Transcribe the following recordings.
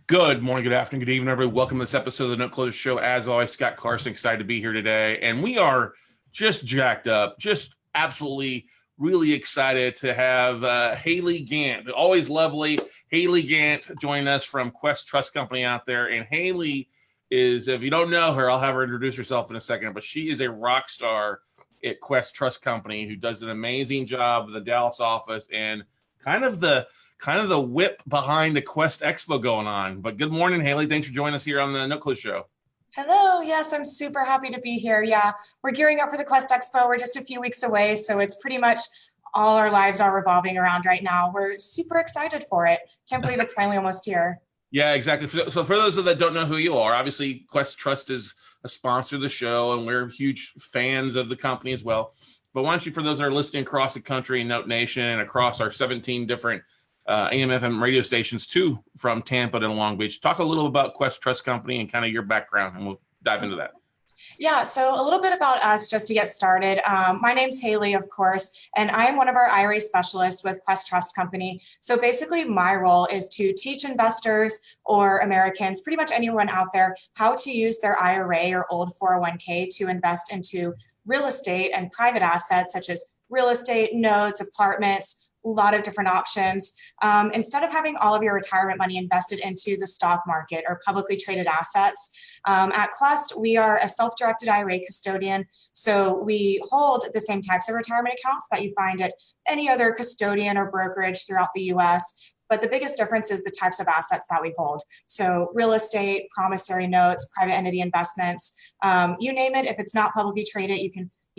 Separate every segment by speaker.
Speaker 1: Good morning, good afternoon, good evening, everybody. Welcome to this episode of the Note Closer Show. As always, Scott Carson, excited to be here today. And we are just jacked up, just absolutely really excited to have Haley Gant, always lovely Haley Gant, joining us from Quest Trust Company out there. And Haley is, if you don't know her, I'll have her introduce herself in a second, but she is a rock star at Quest Trust Company who does an amazing job in the Dallas office and kind of the whip behind the Quest Expo going on. But good morning, Haley. Thanks for joining us here on the No Clue Show.
Speaker 2: Hello. Yes, I'm super happy to be here. Yeah, we're gearing up for the Quest Expo. We're just a few weeks away, so it's pretty much all our lives are revolving around right now. We're super excited for it. Can't believe it's finally almost here.
Speaker 1: Yeah, exactly. So for those that don't know who you are, obviously Quest Trust is a sponsor of the show, and we're huge fans of the company as well. But why don't you, for those that are listening across the country and Note Nation and across our 17 different AM/FM radio stations too, from Tampa to Long Beach, talk a little about Quest Trust Company and kind of your background, and we'll dive into that.
Speaker 2: Yeah, so a little bit about us just to get started. My name's Haley, of course, and I am one of our IRA specialists with Quest Trust Company. So basically my role is to teach investors or Americans, pretty much anyone out there, how to use their IRA or old 401k to invest into real estate and private assets such as real estate, notes, apartments, a lot of different options. Instead of having all of your retirement money invested into the stock market or publicly traded assets, at Quest, we are a self-directed IRA custodian. So we hold the same types of retirement accounts that you find at any other custodian or brokerage throughout the US. But the biggest difference is the types of assets that we hold. So real estate, promissory notes, private entity investments, you name it. If it's not publicly traded, you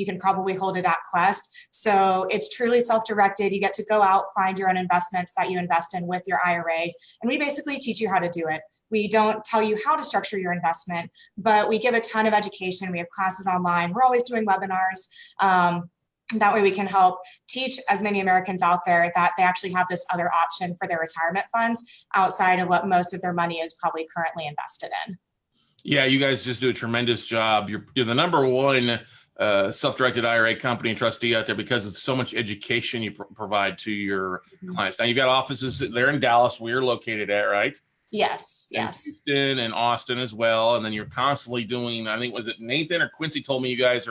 Speaker 2: can probably hold it at Quest. So it's truly self-directed. You get to go out, find your own investments that you invest in with your IRA. And we basically teach you how to do it. We don't tell you how to structure your investment, but we give a ton of education. We have classes online. We're always doing webinars. That way we can help teach as many Americans out there that they actually have this other option for their retirement funds outside of what most of their money is probably currently invested in.
Speaker 1: Yeah, you guys just do a tremendous job. You're the number one self-directed IRA company and trustee out there because of so much education you provide to your clients. Now you've got offices there in Dallas, where you're located at, right?
Speaker 2: Yes.
Speaker 1: Houston and Austin as well. And then you're constantly doing, I think, was it Nathan or Quincy told me you guys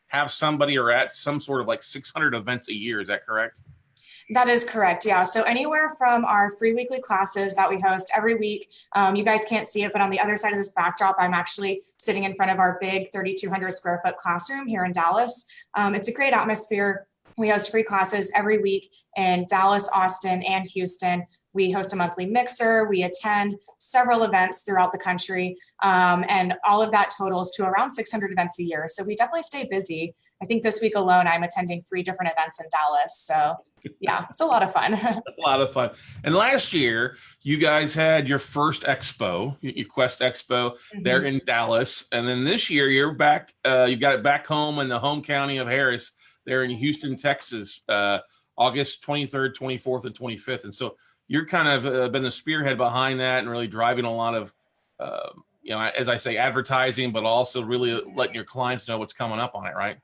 Speaker 1: have somebody or at some sort of like 600 events a year. Is that correct?
Speaker 2: That is correct. Yeah. So anywhere from our free weekly classes that we host every week, you guys can't see it, but on the other side of this backdrop, I'm actually sitting in front of our big 3,200 square foot classroom here in Dallas. It's a great atmosphere. We host free classes every week in Dallas, Austin, and Houston. We host a monthly mixer. We attend several events throughout the country. And all of that totals to around 600 events a year. So we definitely stay busy. I think this week alone, I'm attending 3 different events in Dallas. So yeah, it's a lot of fun.
Speaker 1: A lot of fun. And last year, you guys had your first expo, your Quest Expo there in Dallas. And then this year, you're back, you've got it back home in the home county of Harris, there in Houston, Texas, August 23rd, 24th, and 25th. And so you're kind of been the spearhead behind that and really driving a lot of, as I say, advertising, but also really letting your clients know what's coming up on it, right?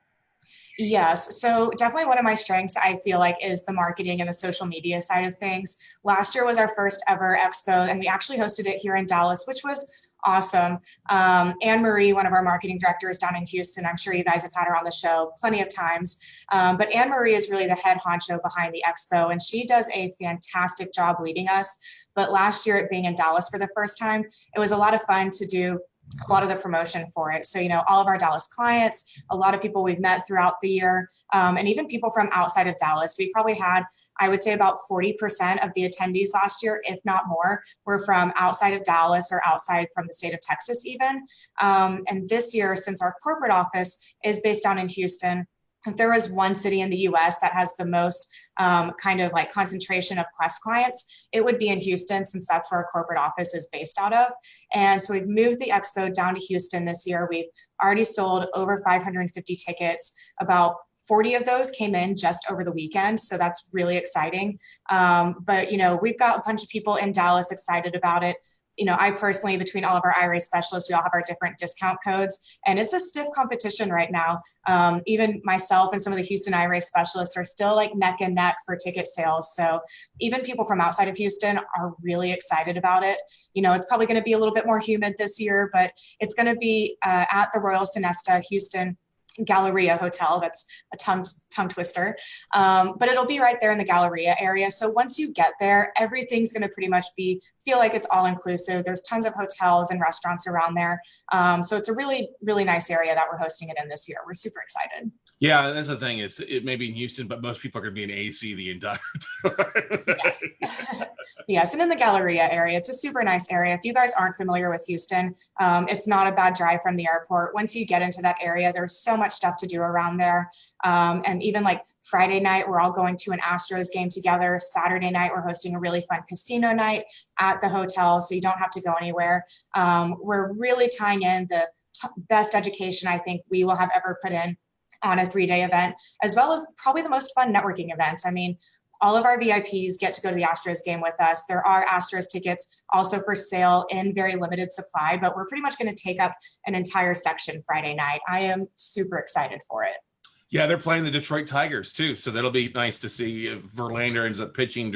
Speaker 2: Yes. So definitely one of my strengths, I feel like, is the marketing and the social media side of things. Last year was our first ever expo, and we actually hosted it here in Dallas, which was awesome. Anne Marie, one of our marketing directors down in Houston, I'm sure you guys have had her on the show plenty of times. But Anne Marie is really the head honcho behind the expo, and she does a fantastic job leading us. But last year, it being in Dallas for the first time, it was a lot of fun to do a lot of the promotion for it. So, all of our Dallas clients, a lot of people we've met throughout the year, and even people from outside of Dallas. We probably had, I would say, about 40% of the attendees last year, if not more, were from outside of Dallas or outside from the state of Texas even. And this year, since our corporate office is based down in Houston, if there was one city in the US that has the most kind of like concentration of Quest clients, it would be in Houston, since that's where our corporate office is based out of. And so we've moved the expo down to Houston this year. We've already sold over 550 tickets. About 40 of those came in just over the weekend. So that's really exciting. But we've got a bunch of people in Dallas excited about it. I personally, between all of our IRA specialists, we all have our different discount codes, and it's a stiff competition right now. Even myself and some of the Houston IRA specialists are still like neck and neck for ticket sales. So even people from outside of Houston are really excited about it. It's probably going to be a little bit more humid this year, but it's going to be at the Royal Sonesta Houston Galleria Hotel. That's a tongue twister. But it'll be right there in the Galleria area. So once you get there, everything's going to pretty much feel like it's all inclusive. There's tons of hotels and restaurants around there. So it's a really, really nice area that we're hosting it in this year. We're super excited.
Speaker 1: Yeah, that's the thing. It may be in Houston, but most people are going to be in AC the entire time.
Speaker 2: Yes. Yes. And in the Galleria area, it's a super nice area. If you guys aren't familiar with Houston, it's not a bad drive from the airport. Once you get into that area, there's so much stuff to do around there. And even like Friday night, we're all going to an Astros game together. Saturday night, we're hosting a really fun casino night at the hotel, so you don't have to go anywhere. We're really tying in the best education I think we will have ever put in on a 3-day event, as well as probably the most fun networking events. I mean, all of our VIPs get to go to the Astros game with us. There are Astros tickets also for sale in very limited supply, but we're pretty much going to take up an entire section Friday night. I am super excited for it.
Speaker 1: Yeah, they're playing the Detroit Tigers too, so that'll be nice to see if Verlander ends up pitching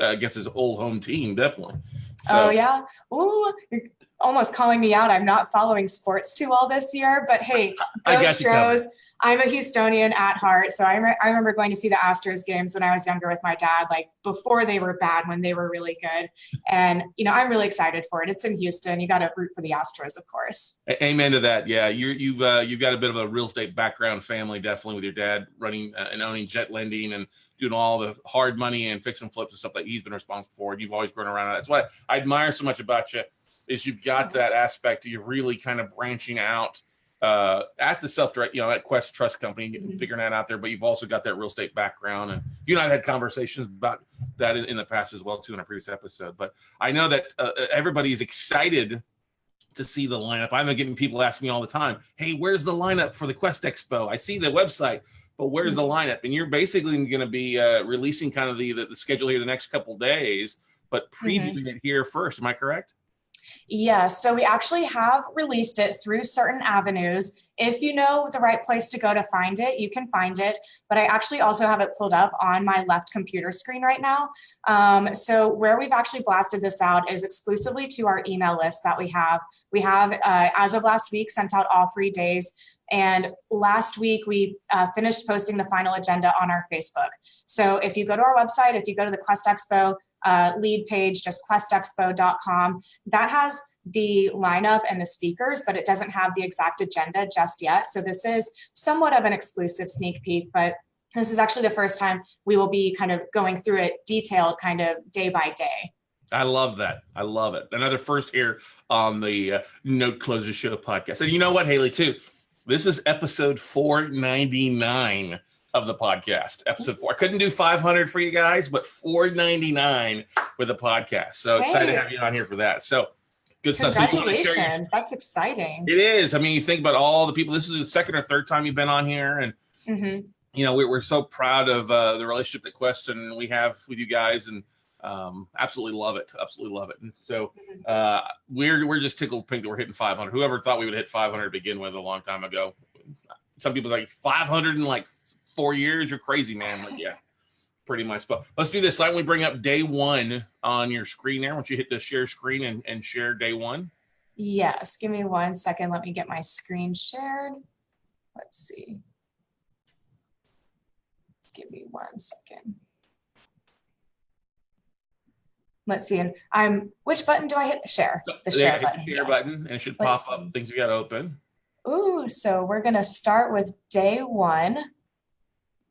Speaker 1: against his old home team. Definitely. So,
Speaker 2: oh yeah. Ooh, you're almost calling me out. I'm not following sports too well this year, but hey, go Stros. I'm a Houstonian at heart. So I remember going to see the Astros games when I was younger with my dad, like before they were bad, when they were really good. And, I'm really excited for it. It's in Houston. You got to root for the Astros, of course.
Speaker 1: Amen to that. Yeah. You've got a bit of a real estate background family, definitely, with your dad running and owning jet lending and doing all the hard money and fix and flips and stuff that he's been responsible for. And you've always been around. That's why I admire so much about you, is you've got that aspect of you really kind of branching out at the self-direct, at Quest Trust Company, getting figuring that out there, but you've also got that real estate background, and you and I had conversations about that in the past as well too in a previous episode. But I know that everybody is excited to see the lineup. I'm getting people asking me all the time, "Hey, where's the lineup for the Quest Expo? I see the website, but where's the lineup?" And you're basically going to be releasing kind of the schedule here the next couple of days, but previewing it here first. Am I correct?
Speaker 2: Yeah, so we actually have released it through certain avenues. If you know the right place to go to find it, you can find it. But I actually also have it pulled up on my left computer screen right now. So where we've actually blasted this out is exclusively to our email list that we have. We have, as of last week, sent out all 3 days. And last week, we finished posting the final agenda on our Facebook. So if you go to our website, if you go to the Quest Expo lead page, just questexpo.com, that has the lineup and the speakers, but it doesn't have the exact agenda just yet. So this is somewhat of an exclusive sneak peek, but this is actually the first time we will be kind of going through it detailed kind of day by day.
Speaker 1: I love that. I love it. Another first here on the Note Closer Show podcast. And you know what, Haley, too? This is episode 499 of the podcast. Episode 4. I couldn't do 500 for you guys, but 499 with the podcast. So excited to have you on here for that. So good stuff.
Speaker 2: Congratulations. That's exciting.
Speaker 1: It is. I mean, you think about all the people. This is the second or third time you've been on here. And, we're so proud of the relationship that Quest and we have with you guys. And absolutely love it. Absolutely love it. And so we're just tickled pink that we're hitting 500. Whoever thought we would hit 500 to begin with a long time ago. Some people like 500 in like 4 years. You're crazy, man. Like, yeah, pretty much. But let's do this. Why don't we bring up day one on your screen there? Why don't you hit the share screen and share day one?
Speaker 2: Yes. Give me 1 second. Let me get my screen shared. Let's see. Give me 1 second. Let's see. And which button do I hit? The share. The share button.
Speaker 1: The share button, and it should pop up things you got open.
Speaker 2: Ooh, so we're going to start with day one.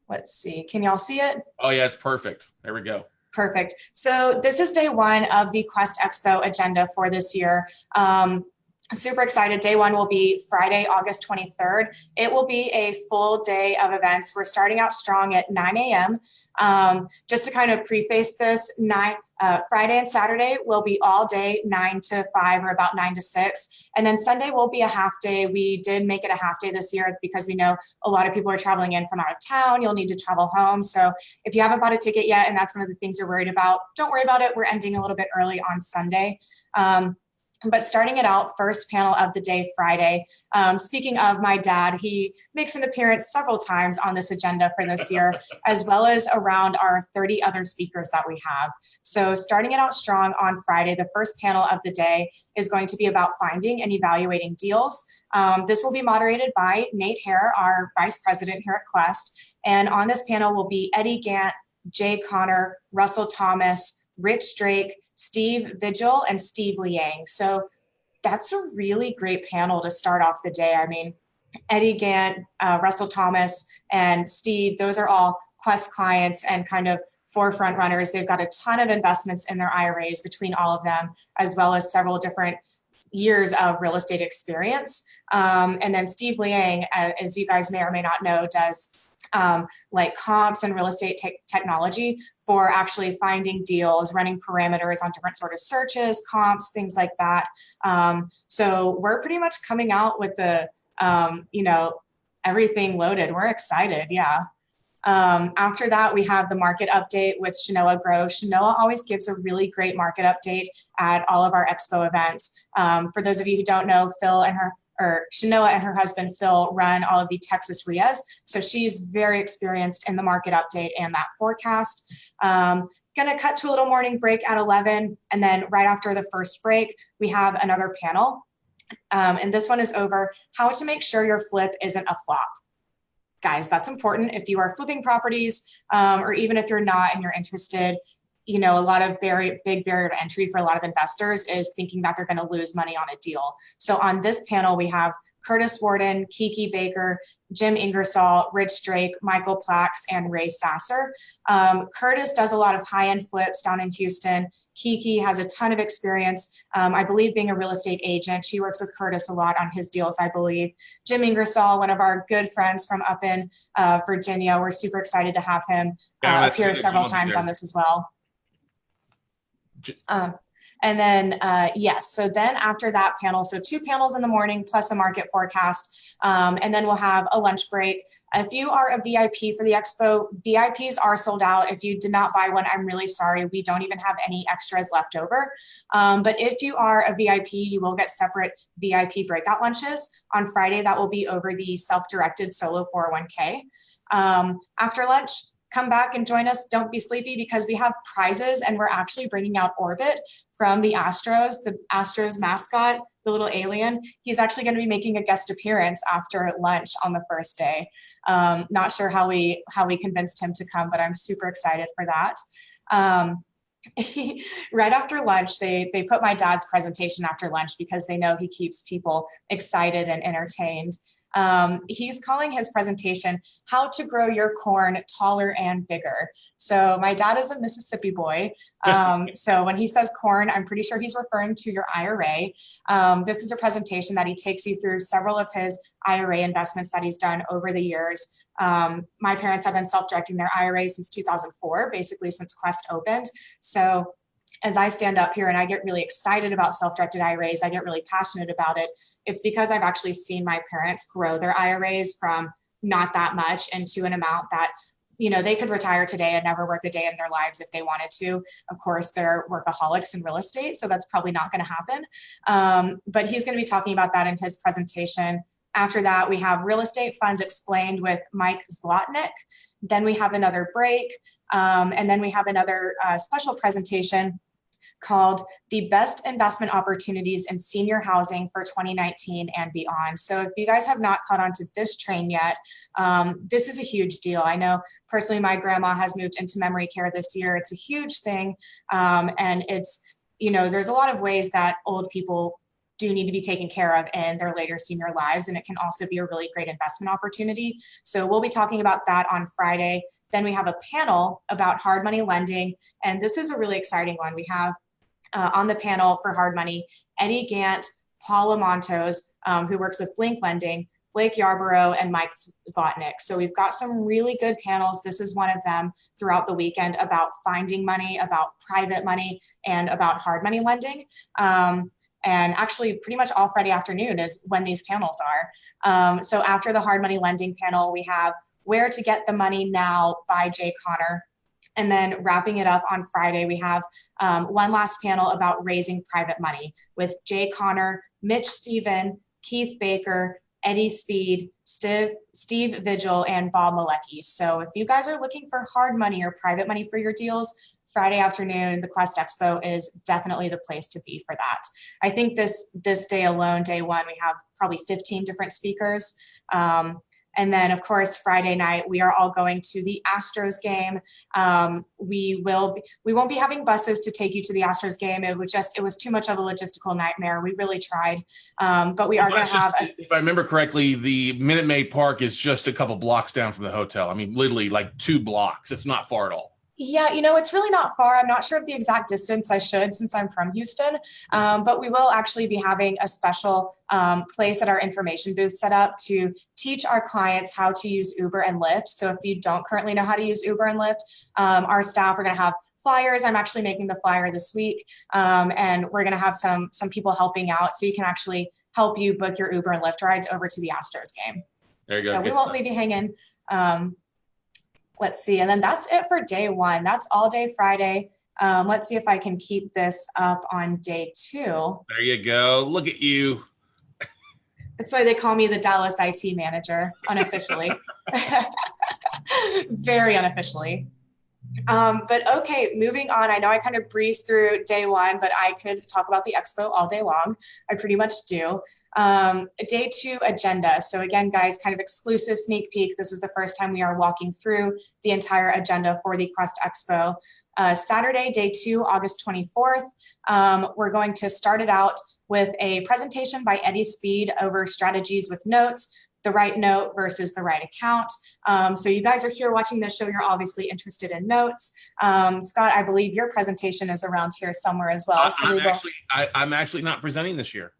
Speaker 2: Let's see. Can y'all see it?
Speaker 1: Oh, yeah, it's perfect. There we go.
Speaker 2: Perfect. So this is day one of the Quest Expo agenda for this year. Super excited. Day one will be Friday, August 23rd. It will be a full day of events. We're starting out strong at 9 a.m. Just to kind of preface this, Friday and Saturday will be all day, 9 to 5 or about 9 to 6. And then Sunday will be a half day. We did make it a half day this year because we know a lot of people are traveling in from out of town. You'll need to travel home. So if you haven't bought a ticket yet, and that's one of the things you're worried about, don't worry about it. We're ending a little bit early on Sunday. But starting it out, first panel of the day, Friday. Speaking of my dad, he makes an appearance several times on this agenda for this year, as well as around our 30 other speakers that we have. So starting it out strong on Friday, the first panel of the day is going to be about finding and evaluating deals. This will be moderated by Nate Hare, our vice president here at Quest. And on this panel will be Haley Gant, Jay Connor, Russell Thomas, Rich Drake, Steve Vigil, and Steve Liang. So that's a really great panel to start off the day. I mean, Haley Gant, Russell Thomas, and Steve, those are all Quest clients and kind of forefront runners. They've got a ton of investments in their IRAs between all of them, as well as several different years of real estate experience. And then Steve Liang, as you guys may or may not know, does like comps and real estate technology for actually finding deals, running parameters on different sort of searches, comps, things like that. So we're pretty much coming out with the, everything loaded. We're excited. Yeah. After that, we have the market update with Shanoa Grove. Shanoa always gives a really great market update at all of our expo events. For those of you who don't know, Shanoa and her husband, Phil, run all of the Texas RIAs. So she's very experienced in the market update and that forecast. Going to cut to a little morning break at 11. And then right after the first break, we have another panel. And this one is over how to make sure your flip isn't a flop. Guys, that's important. If you are flipping properties, or even if you're not and you're interested, a lot of big barrier to entry for a lot of investors is thinking that they're going to lose money on a deal. So on this panel, we have Curtis Warden, Kiki Baker, Jim Ingersoll, Rich Drake, Michael Plax, and Ray Sasser. Curtis does a lot of high-end flips down in Houston. Kiki has a ton of experience, I believe, being a real estate agent. She works with Curtis a lot on his deals, I believe. Jim Ingersoll, one of our good friends from up in Virginia. We're super excited to have him appear several times on this as well. And then, yes, so then after that panel, so 2 panels in the morning plus a market forecast, and then we'll have a lunch break. If you are a VIP for the expo, VIPs are sold out. If you did not buy one, I'm really sorry. We don't even have any extras left over. But if you are a VIP, you will get separate VIP breakout lunches. On Friday, that will be over the self-directed solo 401k. After lunch, come back and join us. Don't be sleepy because we have prizes and we're actually bringing out Orbit from the Astros mascot, the little alien. He's actually going to be making a guest appearance after lunch on the first day. Not sure how we convinced him to come, but I'm super excited for that. Right after lunch, they put my dad's presentation after lunch because they know he keeps people excited and entertained. He's calling his presentation, How to Grow Your Corn Taller and Bigger. So my dad is a Mississippi boy. So when he says corn, I'm pretty sure he's referring to your IRA. This is a presentation that he takes you through several of his IRA investments that he's done over the years. My parents have been self-directing their IRA since 2004, basically since Quest opened. So as I stand up here and I get really excited about self-directed IRAs, I get really passionate about it. It's because I've actually seen my parents grow their IRAs from not that much into an amount that, they could retire today and never work a day in their lives if they wanted to. Of course, they're workaholics in real estate, so that's probably not going to happen. But he's going to be talking about that in his presentation. After that, we have Real Estate Funds Explained with Mike Zlotnick. Then we have another break, and then we have another special presentation called The Best Investment Opportunities in Senior Housing for 2019 and Beyond. So if you guys have not caught on to this train yet, this is a huge deal. I know personally my grandma has moved into memory care this year. It's a huge thing. And it's, there's a lot of ways that old people do need to be taken care of in their later senior lives. And it can also be a really great investment opportunity. So we'll be talking about that on Friday. Then we have a panel about hard money lending. And this is a really exciting one. We have on the panel for hard money, Haley Gant, Paula Montos, who works with Blink Lending, Blake Yarborough, and Mike Zlotnick. So we've got some really good panels. This is one of them throughout the weekend about finding money, about private money, and about hard money lending. And actually pretty much all Friday afternoon is when these panels are. So after the hard money lending panel, we have Where to Get the Money Now by Jay Connor. And then wrapping it up on Friday, we have one last panel about raising private money with Jay Connor, Mitch Stephen, Keith Baker, Eddie Speed, Steve Vigil, and Bob Malecki. So if you guys are looking for hard money or private money for your deals, Friday afternoon, the Quest Expo is definitely the place to be for that. I think this day alone, day one, we have probably 15 different speakers. And then, of course, Friday night, we are all going to the Astros game. We won't be having buses to take you to the Astros game. It was too much of a logistical nightmare. We really tried, but we are going to have
Speaker 1: if I remember correctly, the Minute Maid Park is just a couple blocks down from the hotel. I mean, literally like 2 blocks. It's not far at all.
Speaker 2: Yeah, it's really not far. I'm not sure of the exact distance. I should, since I'm from Houston, but we will actually be having a special place at our information booth set up to teach our clients how to use Uber and Lyft. So if you don't currently know how to use Uber and Lyft, our staff are going to have flyers. I'm actually making the flyer this week, and we're going to have some people helping out, so you can actually help you book your Uber and Lyft rides over to the Astros game.
Speaker 1: There you go.
Speaker 2: So we won't leave you hanging. Let's see. And then that's it for day one. That's all day Friday. Let's see if I can keep this up on day 2.
Speaker 1: There you go. Look at you.
Speaker 2: That's why they call me the Dallas IT manager, unofficially. Very unofficially. But okay, moving on. I know I kind of breezed through day 1, but I could talk about the expo all day long. I pretty much do. Day 2 agenda. So again, guys, kind of exclusive sneak peek. This is the first time we are walking through the entire agenda for the Quest Expo. Saturday, day 2, August 24th. We're going to start it out with a presentation by Eddie Speed over strategies with notes, the right note versus the right account. So you guys are here watching this show. You're obviously interested in notes. Scott, I believe your presentation is around here somewhere as well.
Speaker 1: I'm actually not presenting this year.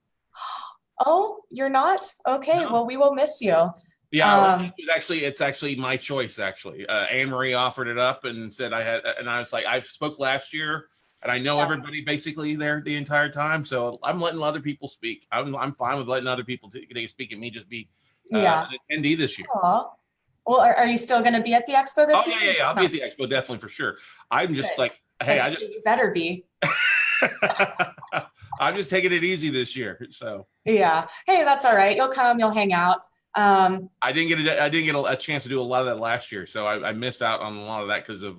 Speaker 2: Oh, you're not? Okay,
Speaker 1: No.
Speaker 2: well, we will miss you.
Speaker 1: Yeah, it's actually my choice. Actually, Anne Marie offered it up and said and I was like, I spoke last year, and I know everybody basically there the entire time, so I'm letting other people speak. I'm fine with letting other people speak and me just be an attendee this year.
Speaker 2: Aww. Well, are you still going to be at the expo this year?
Speaker 1: Yeah, I'll be at the expo definitely for sure. I'm just like, hey,
Speaker 2: you better be.
Speaker 1: I'm just taking it easy this year, so
Speaker 2: yeah. Hey, that's all right. You'll come, you'll hang out.
Speaker 1: I didn't get a chance to do a lot of that last year, so I missed out on a lot of that because of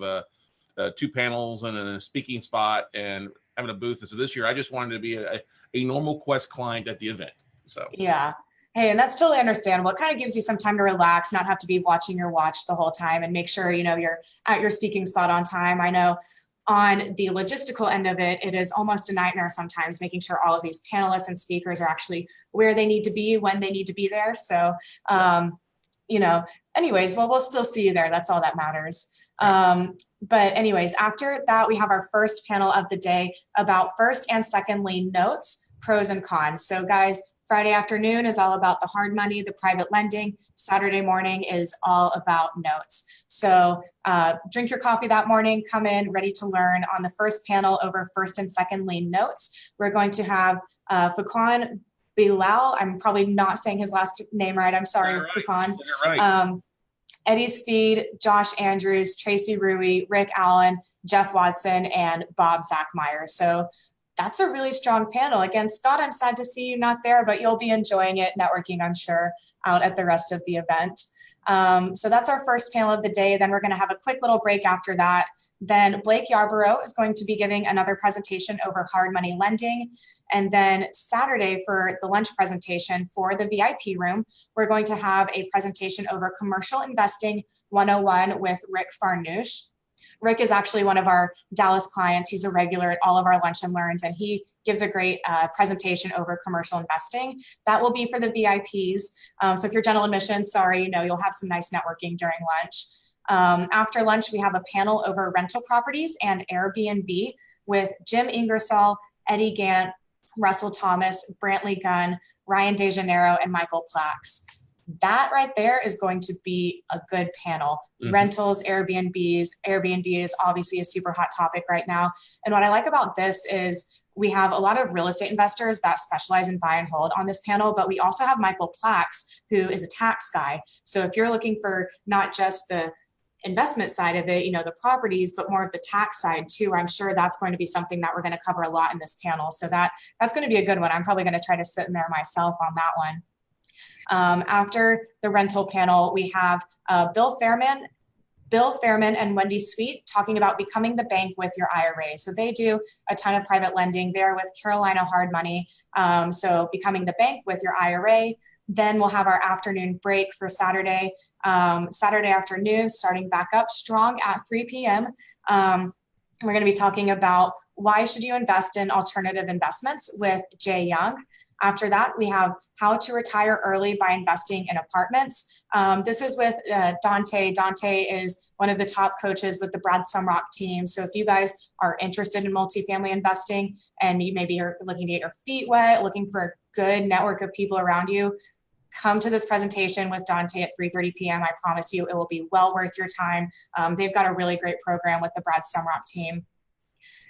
Speaker 1: 2 panels and a speaking spot and having a booth. And so this year, I just wanted to be a normal Quest client at the event. So
Speaker 2: yeah. Hey, and that's totally understandable. It kind of gives you some time to relax, not have to be watching your watch the whole time, and make sure you're at your speaking spot on time. I know on the logistical end of it, it is almost a nightmare sometimes making sure all of these panelists and speakers are actually where they need to be when they need to be there. So, anyways, well, we'll still see you there. That's all that matters. But anyways, after that, we have our first panel of the day about first and second lien notes, pros and cons. So guys, Friday afternoon is all about the hard money, the private lending. Saturday morning is all about notes. So drink your coffee that morning, come in ready to learn on the first panel over first and second lien notes. We're going to have Fuqan Bilal. I'm probably not saying his last name right. I'm sorry, Fuqan. Eddie Speed, Josh Andrews, Tracy Rui, Rick Allen, Jeff Watson, and Bob Zachmeyer. So that's a really strong panel. Again, Scott, I'm sad to see you not there, but you'll be enjoying it, networking, I'm sure, out at the rest of the event. So that's our first panel of the day. Then we're going to have a quick little break after that. Then Blake Yarborough is going to be giving another presentation over hard money lending. And then Saturday for the lunch presentation for the VIP room, we're going to have a presentation over commercial investing 101 with Rick Farnoosh. Rick is actually one of our Dallas clients. He's a regular at all of our lunch and learns, and he gives a great presentation over commercial investing. That will be for the VIPs. So if you're general admission, sorry, you'll have some nice networking during lunch. After lunch, we have a panel over rental properties and Airbnb with Jim Ingersoll, Haley Gant, Russell Thomas, Brantley Gunn, Ryan DeJaneiro, and Michael Plax. That right there is going to be a good panel.
Speaker 1: Mhm.
Speaker 2: Rentals, Airbnbs. Airbnb is obviously a super hot topic right now. And what I like about this is we have a lot of real estate investors that specialize in buy and hold on this panel, but we also have Michael Plax, who is a tax guy. So if you're looking for not just the investment side of it, the properties, but more of the tax side too, I'm sure that's going to be something that we're going to cover a lot in this panel. So that's going to be a good one. I'm probably going to try to sit in there myself on that one. After the rental panel, we have Bill Fairman and Wendy Sweet talking about becoming the bank with your IRA. So they do a ton of private lending. They're with Carolina Hard Money. So becoming the bank with your IRA. Then we'll have our afternoon break for Saturday afternoon, starting back up strong at 3 p.m. We're going to be talking about why should you invest in alternative investments with Jay Young. After that, we have how to retire early by investing in apartments. This is with Dante. Dante is one of the top coaches with the Brad Sumrock team. So if you guys are interested in multifamily investing and you maybe are looking to get your feet wet, looking for a good network of people around you, come to this presentation with Dante at 3:30 p.m. I promise you it will be well worth your time. They've got a really great program with the Brad Sumrock team.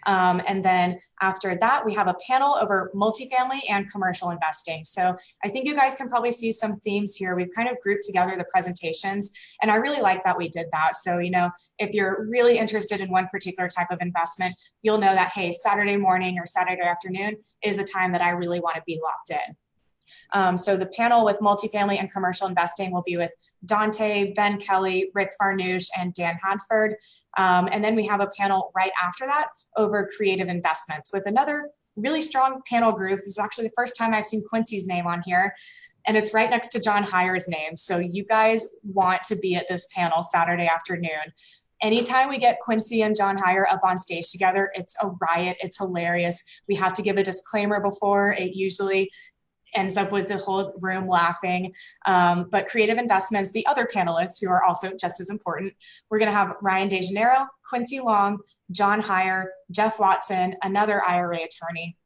Speaker 2: And then after that, we have a panel over multifamily and commercial investing. So I think you guys can probably see some themes here. We've kind of grouped together the presentations, and I really like that we did that. So, if you're really interested in one particular type of investment, you'll know that, hey, Saturday morning or Saturday afternoon is the time that I really want to be locked in. So the panel with multifamily and commercial investing will be with Dante, Ben Kelly, Rick Farnoosh, and Dan Hadford. And then we have a panel right after that over creative investments with another really strong panel group. This is actually the first time I've seen Quincy's name on here, and it's right next to John Heyer's name. So you guys want to be at this panel Saturday afternoon. Anytime we get Quincy and John Heyer up on stage together, it's a riot. It's hilarious. We have to give a disclaimer before. It usually ends up with the whole room laughing. But creative investments, the other panelists who are also just as important, we're going to have Ryan DeJaneiro, Quincy Long, John Heyer, Jeff Watson, another IRA attorney,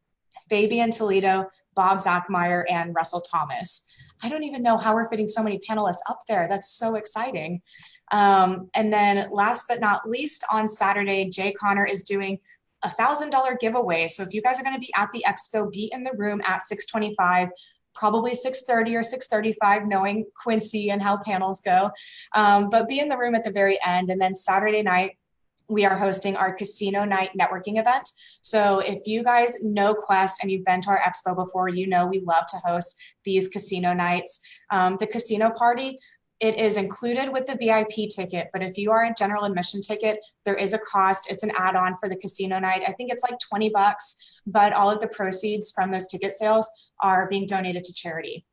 Speaker 2: Fabian Toledo, Bob Zachmeyer, and Russell Thomas. I don't even know how we're fitting so many panelists up there. That's so exciting. And then last but not least, on Saturday, Jay Connor is doing a $1,000 giveaway. So if you guys are going to be at the expo, be in the room at 6:25, probably 6:30 or 6:35, knowing Quincy and how panels go. But be in the room at the very end. And then Saturday night, we are hosting our casino night networking event. So if you guys know Quest and you've been to our expo before, we love to host these casino nights. The casino party, it is included with the VIP ticket, but if you are a general admission ticket, there is a cost. It's an add-on for the casino night. I think it's like $20, but all of the proceeds from those ticket sales are being donated to charity.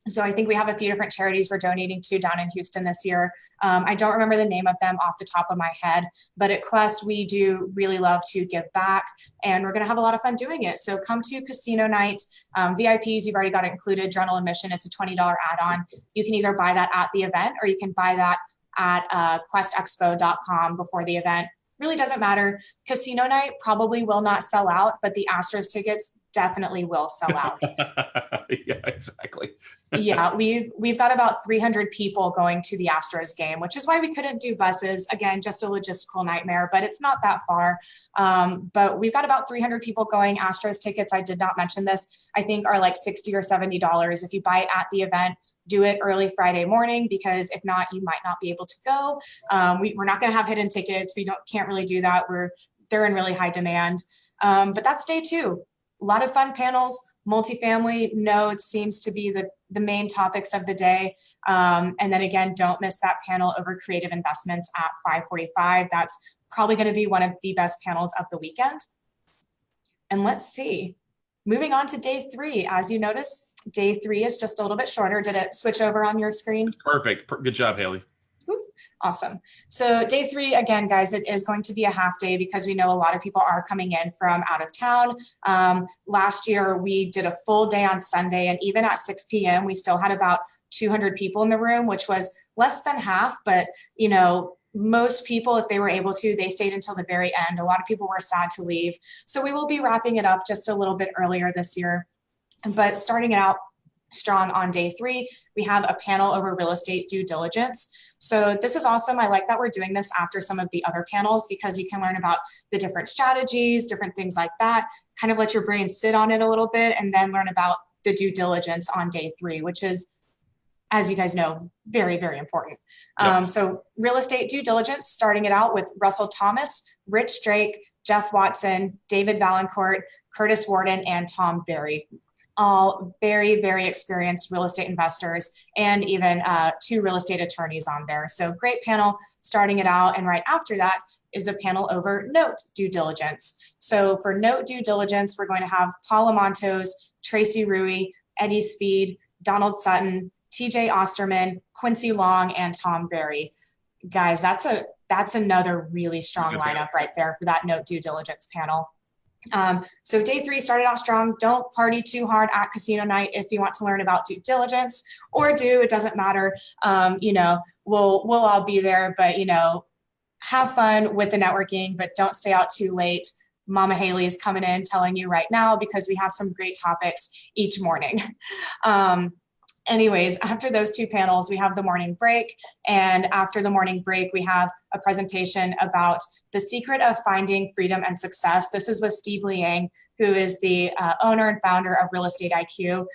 Speaker 2: So I think we have a few different charities we're donating to down in Houston this year. I don't remember the name of them off the top of my head, but at Quest, we do really love to give back, and we're going to have a lot of fun doing it. So come to casino night. VIPs, you've already got it included. General admission, it's a $20 add-on. You can either buy that at the event or you can buy that at questexpo.com before the event. Really doesn't matter. Casino night probably will not sell out, but the Astros tickets definitely will sell out.
Speaker 1: Yeah, exactly.
Speaker 2: Yeah, we've got about 300 people going to the Astros game, which is why we couldn't do buses. Again, just a logistical nightmare, but it's not that far. But we've got about 300 people going. Astros tickets, I did not mention this, I think are like $60 or $70 if you buy it at the event. Do it early Friday morning, because if not, you might not be able to go. We're not going to have hidden tickets. Can't really do that. They're in really high demand. But that's day two. A lot of fun panels. Multifamily nodes seems to be the main topics of the day. And then again, don't miss that panel over creative investments at 5:45. That's probably going to be one of the best panels of the weekend. And let's see. Moving on to day three. As you notice, day three is just a little bit shorter. Did it switch over on your screen?
Speaker 1: Perfect. Good job, Haley.
Speaker 2: Awesome. So day three, again, guys, it is going to be a half day because we know a lot of people are coming in from out of town. Last year, we did a full day on Sunday, and even at 6 p.m., we still had about 200 people in the room, which was less than half, but most people, if they were able to, they stayed until the very end. A lot of people were sad to leave. So we will be wrapping it up just a little bit earlier this year. But starting it out strong on day 3, we have a panel over real estate due diligence. So this is awesome. I like that we're doing this after some of the other panels because you can learn about the different strategies, different things like that, kind of let your brain sit on it a little bit, and then learn about the due diligence on day 3, which is, as you guys know, very, very important.
Speaker 1: Yep.
Speaker 2: So real estate due diligence, starting it out with Russell Thomas, Rich Drake, Jeff Watson, David Valancourt, Curtis Warden, and Tom Berry. All very, very experienced real estate investors, and even 2 real estate attorneys on there. So great panel starting it out. And right after that is a panel over note due diligence. So for note due diligence, we're going to have Paula Montos, Tracy Rui, Eddie Speed, Donald Sutton, TJ Osterman, Quincy Long, and Tom Berry. Guys, that's another really strong lineup right there for that note due diligence panel. So day 3 started off strong. Don't party too hard at casino night if you want to learn about due diligence, or it doesn't matter. We'll all be there, but have fun with the networking, but don't stay out too late. Mama Haley is coming in telling you right now, because we have some great topics each morning. Anyways, after those 2 panels, we have the morning break. And after the morning break, we have a presentation about the secret of finding freedom and success. This is with Steve Liang, who is the owner and founder of Real Estate IQ.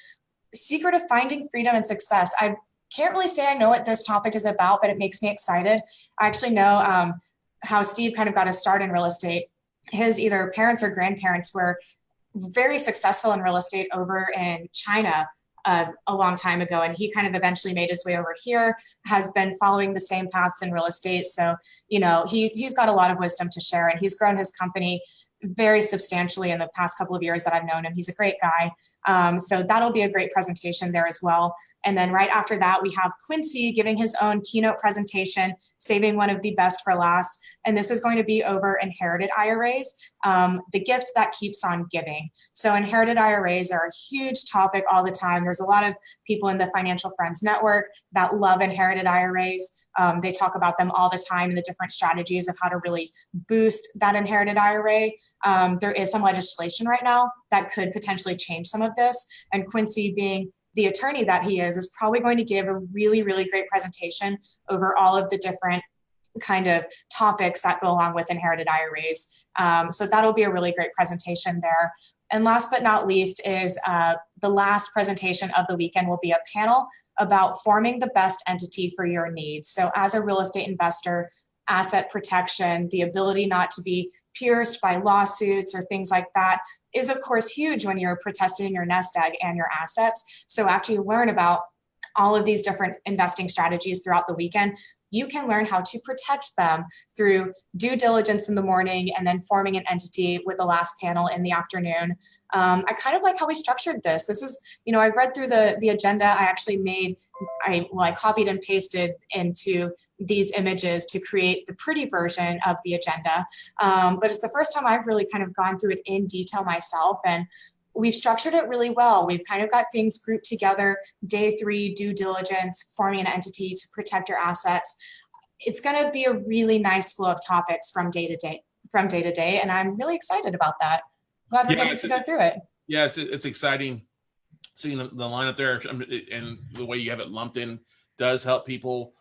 Speaker 2: Secret of finding freedom and success. I can't really say I know what this topic is about, but it makes me excited. I actually know how Steve kind of got his start in real estate. His either parents or grandparents were very successful in real estate over in China a long time ago, and he kind of eventually made his way over here, has been following the same paths in real estate. So, he's got a lot of wisdom to share, and he's grown his company very substantially in the past couple of years that I've known him. He's a great guy. So that'll be a great presentation there as well. And then right after that, we have Quincy giving his own keynote presentation, saving one of the best for last. And this is going to be over inherited IRAs, the gift that keeps on giving. So inherited IRAs are a huge topic all the time. There's a lot of people in the Financial Friends Network that love inherited IRAs. They talk about them all the time and the different strategies of how to really boost that inherited IRA. There is some legislation right now that could potentially change some of this. And Quincy, being the attorney that he is probably going to give a really, really great presentation over all of the different kind of topics that go along with inherited IRAs. So that'll be a really great presentation there. And last but not least is the last presentation of the weekend will be a panel about forming the best entity for your needs. So as a real estate investor, asset protection, the ability not to be pierced by lawsuits or things like that is of course huge when you're protesting your nest egg and your assets. So after you learn about all of these different investing strategies throughout the weekend, you can learn how to protect them through due diligence in the morning and then forming an entity with the last panel in the afternoon. I kind of like how we structured this. This is, I read through the agenda. I actually I copied and pasted into these images to create the pretty version of the agenda. But it's the first time I've really kind of gone through it in detail myself, and we've structured it really well. We've kind of got things grouped together. Day 3, due diligence, forming an entity to protect your assets. It's going to be a really nice flow of topics from day to day. And I'm really excited about that. Glad we're getting to go through it.
Speaker 1: Yeah, it's exciting seeing the lineup there, and the way you have it lumped in does help people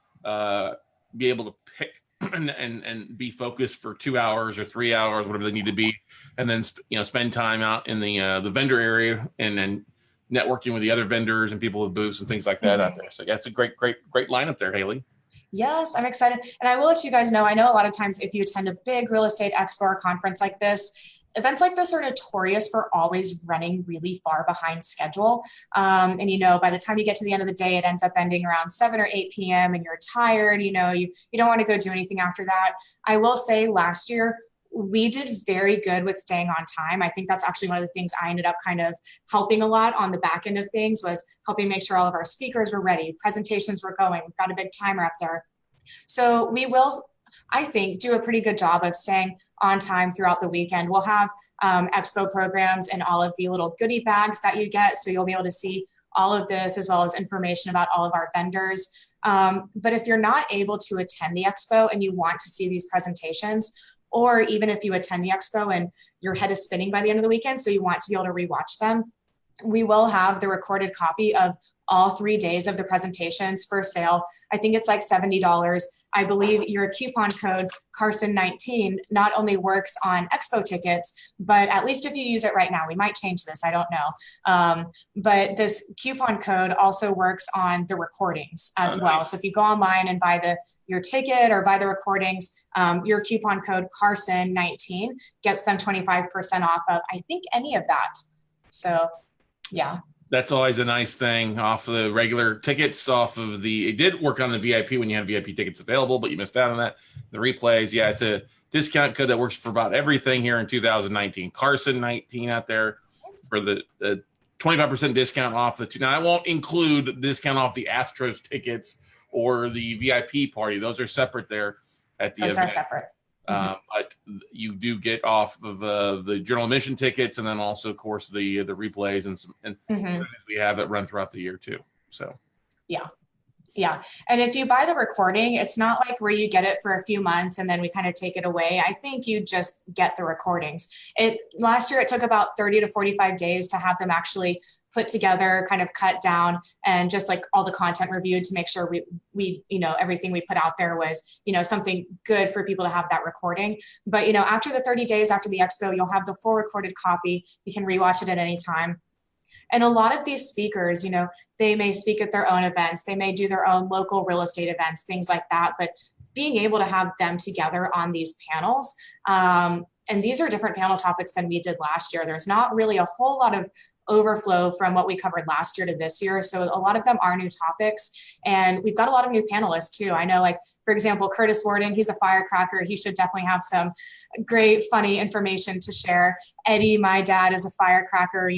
Speaker 1: be able to pick and be focused for 2 hours or 3 hours, whatever they need to be, and then spend time out in the vendor area and then networking with the other vendors and people with booths and things like that out there. So yeah, it's a great lineup there, Haley.
Speaker 2: Yes, I'm excited. And I will let you guys know, I know a lot of times if you attend a big real estate expo or conference like this, events like this are notorious for always running really far behind schedule. And, by the time you get to the end of the day, it ends up ending around 7 or 8 p.m. and you're tired, you don't want to go do anything after that. I will say last year, we did very good with staying on time. I think that's actually one of the things I ended up kind of helping a lot on the back end of things, was helping make sure all of our speakers were ready, presentations were going, we've got a big timer up there. So we will, I think, do a pretty good job of staying on time throughout the weekend. We'll have expo programs and all of the little goodie bags that you get. So you'll be able to see all of this as well as information about all of our vendors. But if you're not able to attend the expo and you want to see these presentations, or even if you attend the expo and your head is spinning by the end of the weekend, so you want to be able to rewatch them, we will have the recorded copy of all 3 days of the presentations for sale. I think it's like $70. I believe your coupon code Carson19 not only works on expo tickets, but at least if you use it right now, we might change this, I don't know. But this coupon code also works on the recordings as well. So if you go online and buy your ticket or buy the recordings, your coupon code Carson19 gets them 25% off of, I think, any of that. So yeah.
Speaker 1: That's always a nice thing off of the regular tickets, it did work on the VIP when you had VIP tickets available, but you missed out on that. The replays, yeah, it's a discount code that works for about everything here in 2019. Carson 19 out there for the 25% discount off the two. Now, I won't include discount off the Astros tickets or the VIP party. Those are separate there at the event.
Speaker 2: Those are separate.
Speaker 1: But you do get off of the general admission tickets, and then also, of course, the replays and things we have that run throughout the year too. So yeah.
Speaker 2: And if you buy the recording, it's not like where you get it for a few months and then we kind of take it away. I think you just get the recordings. Last year it took about 30 to 45 days to have them actually put together, kind of cut down, and just like all the content reviewed to make sure we everything we put out there was, something good for people to have that recording. But, after the 30 days after the expo, you'll have the full recorded copy. You can rewatch it at any time. And a lot of these speakers, they may speak at their own events. They may do their own local real estate events, things like that. But being able to have them together on these panels, and these are different panel topics than we did last year. There's not really a whole lot of overflow from what we covered last year to this year. So a lot of them are new topics, and we've got a lot of new panelists too. I know, like, for example, Curtis Warden, he's a firecracker. He should definitely have some great, funny information to share. Eddie, my dad, is a firecracker.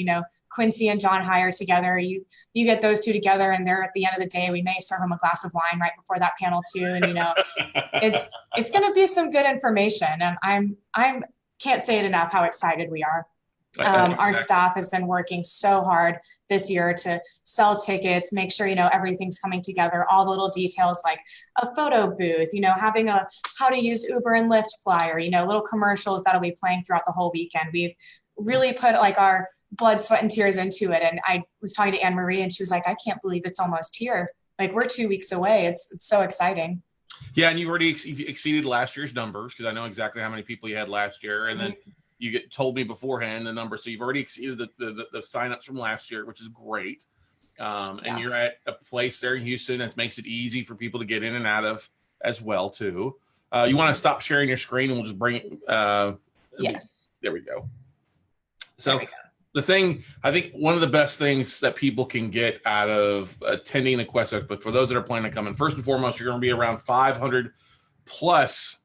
Speaker 2: Quincy and John Hire together. You get those two together, and they're, at the end of the day, we may serve them a glass of wine right before that panel too. And it's going to be some good information. And I'm can't say it enough how excited we are. Our staff has been working so hard this year to sell tickets, make sure, everything's coming together, all the little details like a photo booth, having a how to use Uber and Lyft flyer, little commercials that'll be playing throughout the whole weekend. We've really put like our blood, sweat, and tears into it. And I was talking to Anne Marie, and she was like, I can't believe it's almost here. Like, we're 2 weeks away. It's so exciting.
Speaker 1: Yeah. And you've already exceeded last year's numbers, because I know exactly how many people you had last year. And then you told me beforehand the number. So you've already exceeded the signups from last year, which is great. And you're at a place there in Houston that makes it easy for people to get in and out of as well too. You want to stop sharing your screen, and we'll just bring it.
Speaker 2: Yes.
Speaker 1: There we go. So the thing, I think one of the best things that people can get out of attending the Quest Expo, but for those that are planning to come in, first and foremost, you're going to be around 500 plus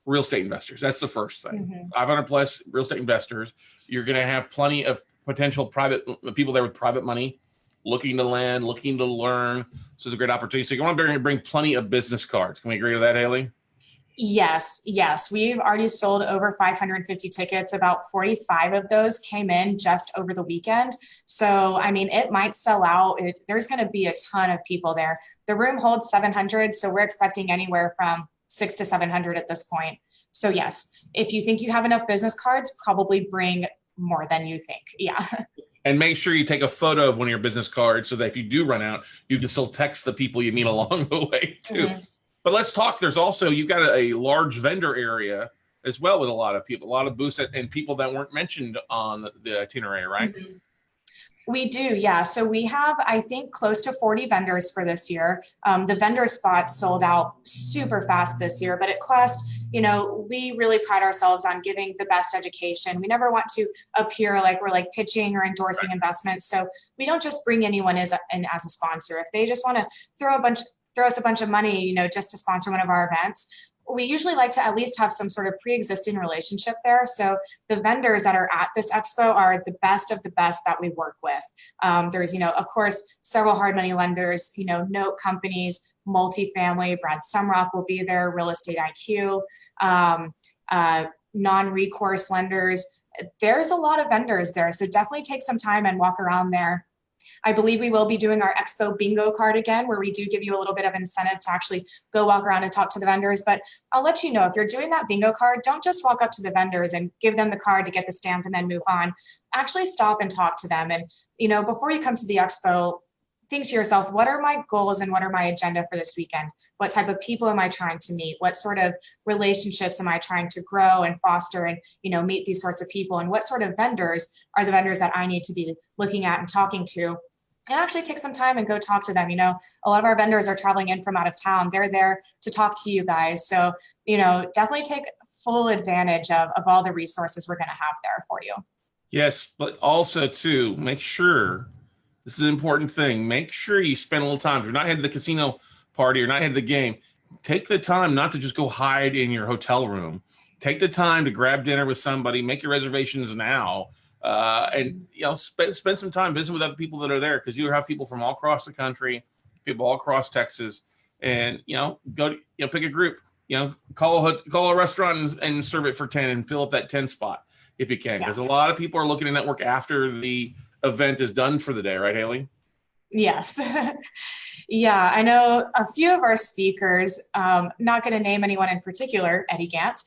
Speaker 1: real estate investors. That's the first thing. 500 plus real estate investors. You're going to have plenty of potential private people there with private money, looking to land, looking to learn. So it's a great opportunity. So you want to bring plenty of business cards. Can we agree to that, Haley?
Speaker 2: Yes. We've already sold over 550 tickets. About 45 of those came in just over the weekend. So, I mean, it might sell out. There's going to be a ton of people there. The room holds 700. So we're expecting anywhere from 600 to 700 at this point. So yes, if you think you have enough business cards, probably bring more than you think. Yeah.
Speaker 1: And make sure you take a photo of one of your business cards so that if you do run out, you can still text the people you meet along the way too. But let's talk. There's also, you've got a large vendor area as well with a lot of people, a lot of booths and people that weren't mentioned on the itinerary, right?
Speaker 2: We do, yeah. So we have, I think, close to 40 vendors for this year. The vendor spots sold out super fast this year, but at Quest, we really pride ourselves on giving the best education. We never want to appear like we're like pitching or endorsing investments. So we don't just bring anyone in as a sponsor. If they just want to throw us a bunch of money, just to sponsor one of our events, we usually like to at least have some sort of pre-existing relationship there. So the vendors that are at this expo are the best of the best that we work with. There's, of course, several hard money lenders, note companies, multifamily. Brad Sumrock will be there, Real Estate IQ, non-recourse lenders. There's a lot of vendors there. So definitely take some time and walk around there. I believe we will be doing our Expo bingo card again, where we do give you a little bit of incentive to actually go walk around and talk to the vendors. But I'll let you know, if you're doing that bingo card, don't just walk up to the vendors and give them the card to get the stamp and then move on. Actually stop and talk to them. And, before you come to the Expo, think to yourself, what are my goals and what are my agenda for this weekend? What type of people am I trying to meet? What sort of relationships am I trying to grow and foster and, meet these sorts of people? And what sort of vendors are the vendors that I need to be looking at and talking to? And actually take some time and go talk to them. A lot of our vendors are traveling in from out of town. They're there to talk to you guys. So, definitely take full advantage of all the resources we're going to have there for you.
Speaker 1: Yes, but also too, make sure, this is an important thing, make sure you spend a little time. If you're not heading to the casino party or not heading to the game, take the time not to just go hide in your hotel room. Take the time to grab dinner with somebody, make your reservations now, and spend some time visiting with other people that are there, because you have people from all across the country, people all across Texas, and go to, pick a group, call a restaurant and serve it for 10 and fill up that 10 spot if you can, because a lot of people are looking to network after the event is done for the day, right, Haley?
Speaker 2: Yes. Yeah, I know a few of our speakers, not going to name anyone in particular, Haley Gant,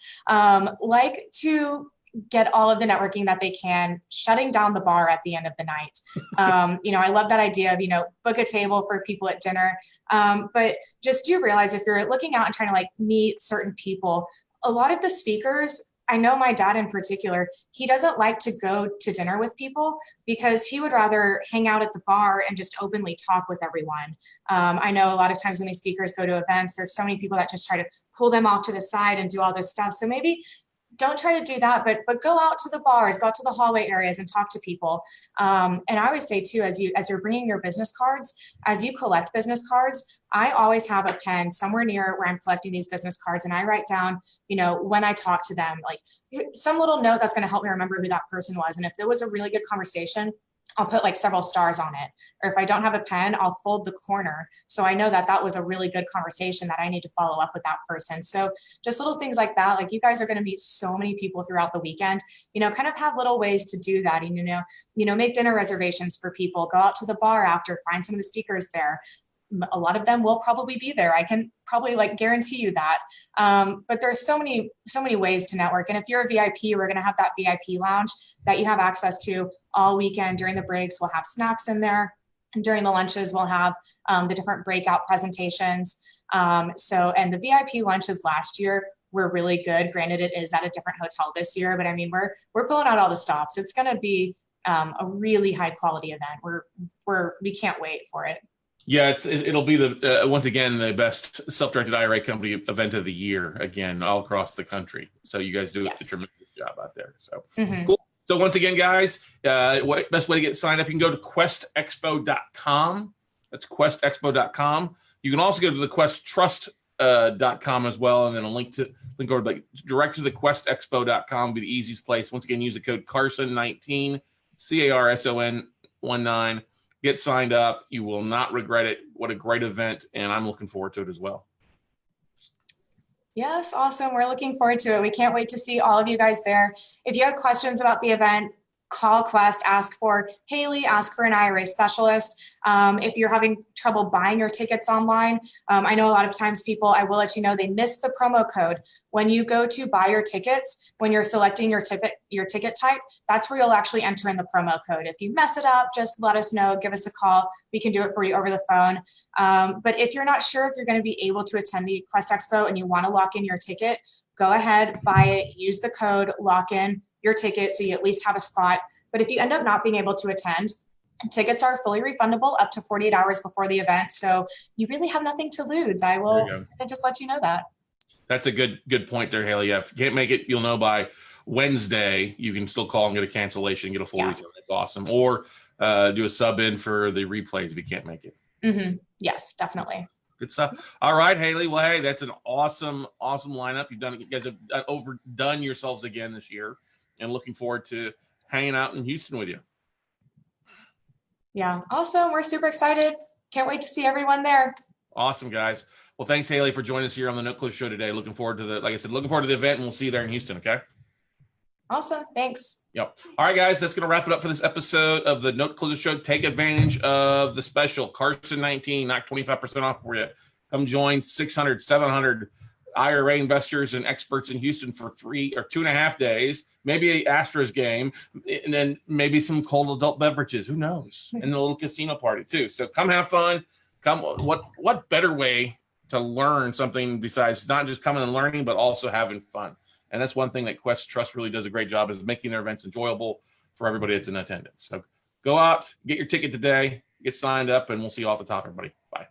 Speaker 2: like to get all of the networking that they can, shutting down the bar at the end of the night. I love that idea of, book a table for people at dinner. But just do realize, if you're looking out and trying to meet certain people, a lot of the speakers, I know my dad in particular, he doesn't like to go to dinner with people because he would rather hang out at the bar and just openly talk with everyone. I know a lot of times when these speakers go to events, there's so many people that just try to pull them off to the side and do all this stuff. So maybe don't try to do that, but go out to the bars, go out to the hallway areas and talk to people. And I always say too, as you're bringing your business cards, as you collect business cards, I always have a pen somewhere near where I'm collecting these business cards, and I write down, when I talk to them, some little note that's going to help me remember who that person was. And if it was a really good conversation, I'll put several stars on it. Or if I don't have a pen, I'll fold the corner, so I know that was a really good conversation that I need to follow up with that person. So just little things like that. You guys are going to meet so many people throughout the weekend, kind of have little ways to do that. And, make dinner reservations for people, go out to the bar after, find some of the speakers there. A lot of them will probably be there. I can probably guarantee you that. But there's so many ways to network. And if you're a VIP, we're going to have that VIP lounge that you have access to all weekend. During the breaks, we'll have snacks in there. And during the lunches, we'll have the different breakout presentations. And the VIP lunches last year were really good. Granted, it is at a different hotel this year, but I mean, we're pulling out all the stops. It's going to be a really high quality event. We can't wait for it.
Speaker 1: Yeah, it'll be once again the best self-directed IRA company event of the year, again, all across the country. So you guys do a tremendous job out there. So cool. So once again, guys, best way to get signed up, you can go to questexpo.com. That's questexpo.com. You can also go to the questtrust.com as well, and then a link over direct to the questexpo.com will be the easiest place. Once again, use the code Carson19, CARSON 19. Get signed up. You will not regret it. What a great event, and I'm looking forward to it as well.
Speaker 2: Yes, awesome. We're looking forward to it. We can't wait to see all of you guys there. If you have questions about the event, call Quest, ask for Haley, ask for an IRA specialist. If you're having trouble buying your tickets online, I know a lot of times people, I will let you know, they miss the promo code. When you go to buy your tickets, when you're selecting your ticket type, that's where you'll actually enter in the promo code. If you mess it up, just let us know, give us a call. We can do it for you over the phone. But if you're not sure if you're going to be able to attend the Quest Expo and you want to lock in your ticket, go ahead, buy it, use the code, lock in your ticket so you at least have a spot. But if you end up not being able to attend, tickets are fully refundable up to 48 hours before the event. So you really have nothing to lose. I will just let you know that.
Speaker 1: That's a good point there, Haley. Yeah, if you can't make it, you'll know by Wednesday. You can still call and get a cancellation, get a full refund. That's awesome. Or do a sub in for the replays if you can't make it.
Speaker 2: Mm-hmm. Yes, definitely.
Speaker 1: Good stuff. All right, Haley. Well, hey, that's an awesome lineup. You guys have overdone yourselves again this year, and looking forward to hanging out in Houston with you.
Speaker 2: Yeah, awesome. We're super excited. Can't wait to see everyone there.
Speaker 1: Awesome, guys. Well, thanks, Haley, for joining us here on the No Close Show today. Looking forward to the event, and we'll see you there in Houston, okay?
Speaker 2: Awesome. Thanks.
Speaker 1: Yep. All right, guys, that's going to wrap it up for this episode of the Note Closer Show. Take advantage of the special Carson 19, knock 25% off for you. Come join 600, 700 IRA investors and experts in Houston for 3 or 2.5 days, maybe an Astros game, and then maybe some cold adult beverages. Who knows? And the little casino party too. So come have fun. Come. What better way to learn something besides not just coming and learning, but also having fun? And that's one thing that Quest Trust really does a great job, is making their events enjoyable for everybody that's in attendance. So go out, get your ticket today, get signed up, and we'll see you all at the top, everybody. Bye.